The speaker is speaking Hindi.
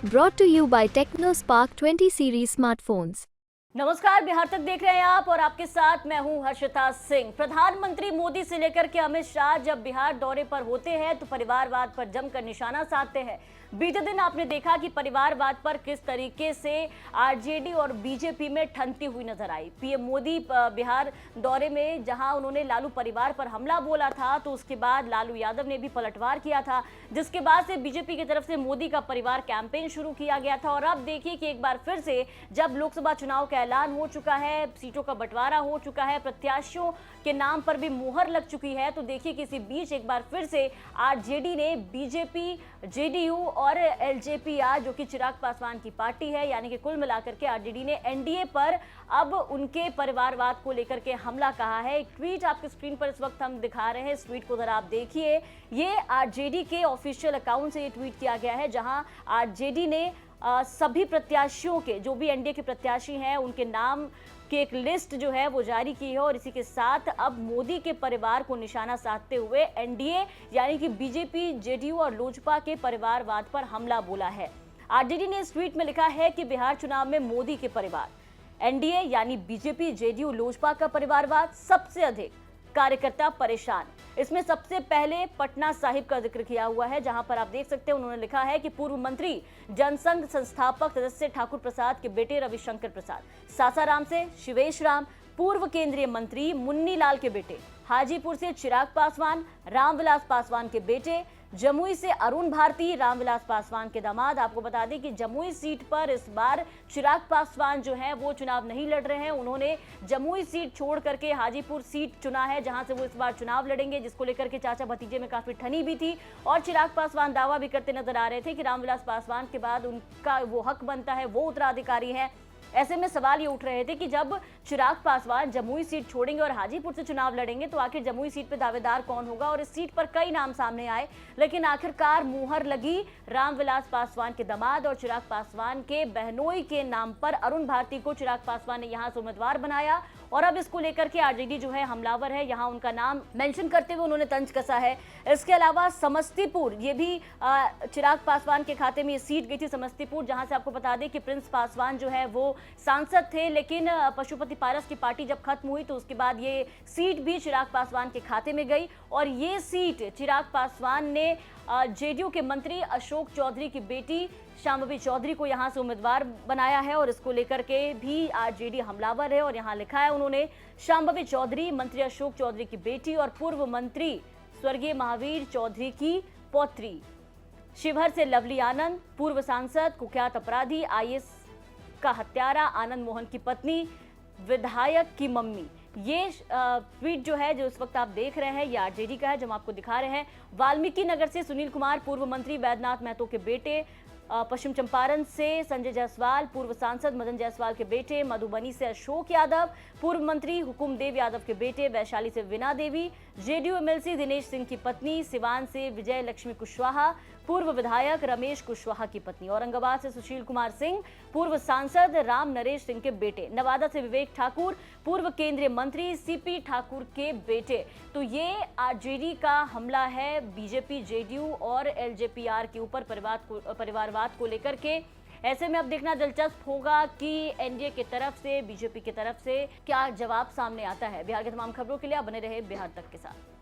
brought to you by TechnoSpark 20 series smartphones। नमस्कार, बिहार तक देख रहे हैं आप और आपके साथ मैं हूं हर्षिता सिंह। प्रधानमंत्री मोदी से लेकर के अमित शाह जब बिहार दौरे पर होते हैं तो परिवारवाद पर जमकर निशाना साधते हैं। बीते दिन आपने देखा कि परिवारवाद पर किस तरीके से आरजेडी और बीजेपी में ठनती हुई नजर आई। पीएम मोदी बिहार दौरे में जहां उन्होंने लालू परिवार पर हमला बोला था तो उसके बाद लालू यादव ने भी पलटवार किया था, जिसके बाद से बीजेपी की तरफ से मोदी का परिवार कैंपेन शुरू किया गया था। और अब देखिए कि एक बार फिर से जब लोकसभा चुनाव का ऐलान हो चुका है, सीटों का बंटवारा हो चुका है, प्रत्याशियों के नाम पर भी मुहर लग चुकी है, तो देखिए कि इसी बीच एक बार फिर से आरजेडी ने बीजेपी, जेडीयू और एलजेपी जो कि चिराग पासवान की पार्टी है, यानी कि कुल मिलाकर के आरजेडी ने एनडीए पर अब उनके परिवारवाद को लेकर के हमला कहा है। एक ट्वीट आपकी स्क्रीन पर इस वक्त हम दिखा रहे हैं, इस ट्वीट को जरा आप देखिए। ये आरजेडी के ऑफिशियल अकाउंट से ये ट्वीट किया गया है, जहां आरजेडी ने सभी प्रत्याशियों के, जो भी एनडीए के प्रत्याशी हैं, उनके नाम की एक लिस्ट जो है वो जारी की है। और इसी के साथ अब मोदी के परिवार को निशाना साधते हुए एनडीए यानी कि बीजेपी, जेडीयू और लोजपा के परिवारवाद पर हमला बोला है। आरजेडी ने इस ट्वीट में लिखा है कि बिहार चुनाव में मोदी के परिवार, एनडीए यानी बीजेपी, जेडीयू, लोजपा का परिवारवाद, सबसे अधिक कार्यकर्ता परेशान। इसमें सबसे पहले पटना साहिब का जिक्र किया हुआ है, जहां पर आप देख सकते हैं उन्होंने लिखा है कि पूर्व मंत्री, जनसंघ संस्थापक सदस्य ठाकुर प्रसाद के बेटे रविशंकर प्रसाद, सासाराम से शिवेश राम, पूर्व केंद्रीय मंत्री मुन्नी लाल के बेटे, हाजीपुर से चिराग पासवान, रामविलास पासवान के बेटे, जमुई से अरुण भारती, रामविलास पासवान के दामाद। आपको बता दें कि जमुई सीट पर इस बार चिराग पासवान जो है वो चुनाव नहीं लड़ रहे हैं। उन्होंने जमुई सीट छोड़ करके हाजीपुर सीट चुना है, जहां से वो इस बार चुनाव लड़ेंगे, जिसको लेकर के चाचा भतीजे में काफी ठनी भी थी। और चिराग पासवान दावा भी करते नजर आ रहे थे कि रामविलास पासवान के बाद उनका वो हक बनता है, वो उत्तराधिकारी है। ऐसे में सवाल ये उठ रहे थे कि जब चिराग पासवान जमुई सीट छोड़ेंगे और हाजीपुर से चुनाव लड़ेंगे तो आखिर जमुई सीट पे दावेदार कौन होगा। और इस सीट पर कई नाम सामने आए, लेकिन आखिरकार मुहर लगी रामविलास पासवान के दामाद और चिराग पासवान के बहनोई के नाम पर। अरुण भारती को चिराग पासवान ने यहां से उम्मीदवार बनाया और अब इसको लेकर के आरजेडी जो है हमलावर है, यहां उनका नाम मेंशन करते हुए उन्होंने तंज कसा है। इसके अलावा समस्तीपुर, ये भी चिराग पासवान के खाते में ये सीट गई थी समस्तीपुर, जहां से आपको बता दें कि प्रिंस पासवान जो है वो सांसद थे, लेकिन पशुपति पारस की पार्टी जब खत्म हुई तो उसके बाद ये सीट भी चिराग पासवान के खाते में गई। और ये सीट चिराग पासवान ने जेडीयू के मंत्री अशोक चौधरी की बेटी शांभवी चौधरी को यहां से उम्मीदवार बनाया है। और इसको लेकर के भी आरजेडी हमलावर है और यहां लिखा है उन्होंने, शांभवी चौधरी मंत्री अशोक चौधरी की बेटी और पूर्व मंत्री स्वर्गीय महावीर चौधरी की पौत्री। शिवहर से लवली आनंद, पूर्व सांसद, कुख्यात अपराधी, आईएएस का हत्यारा आनंद मोहन की पत्नी, विधायक की मम्मी। ये ट्वीट जो है, जो इस वक्त आप देख रहे हैं, ये आरजेडी का है, जो हम आपको दिखा रहे हैं। वाल्मीकि नगर से सुनील कुमार, पूर्व मंत्री वैद्यनाथ महतो के बेटे, पश्चिम चंपारण से संजय जायसवाल, पूर्व सांसद मदन जायसवाल के बेटे, मधुबनी से अशोक यादव, पूर्व मंत्री हुकुमदेव यादव के बेटे, वैशाली से वीना देवी, जेडीयू एमएलसी दिनेश सिंह की पत्नी, सिवान से विजय लक्ष्मी कुशवाहा, पूर्व विधायक रमेश कुशवाहा की पत्नी, औरंगाबाद से सुशील कुमार सिंह, पूर्व सांसद राम नरेश सिंह के बेटे, नवादा से विवेक ठाकुर, पूर्व केंद्रीय मंत्री सीपी ठाकुर के बेटे। तो ये आरजेडी का हमला है बीजेपी, जेडीयू और एलजेपीआर के ऊपर परिवारवाद को लेकर के। ऐसे में अब देखना दिलचस्प होगा कि एनडीए की तरफ से, बीजेपी की तरफ से क्या जवाब सामने आता है। बिहार के तमाम खबरों के लिए आप बने रहे बिहार तक के साथ।